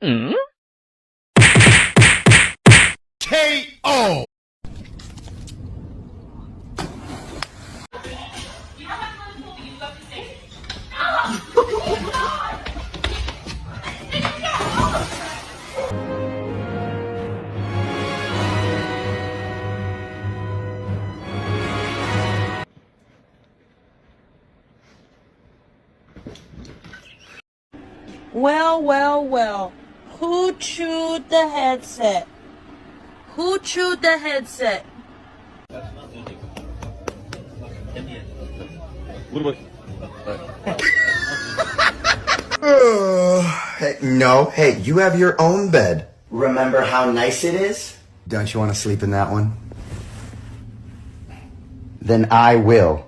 Mm? KO! Well, well, well. Who chewed the headset? Who chewed the headset? Hey, no, hey, you have your own bed. Remember how nice it is? Don't you want to sleep in that one? Then I will.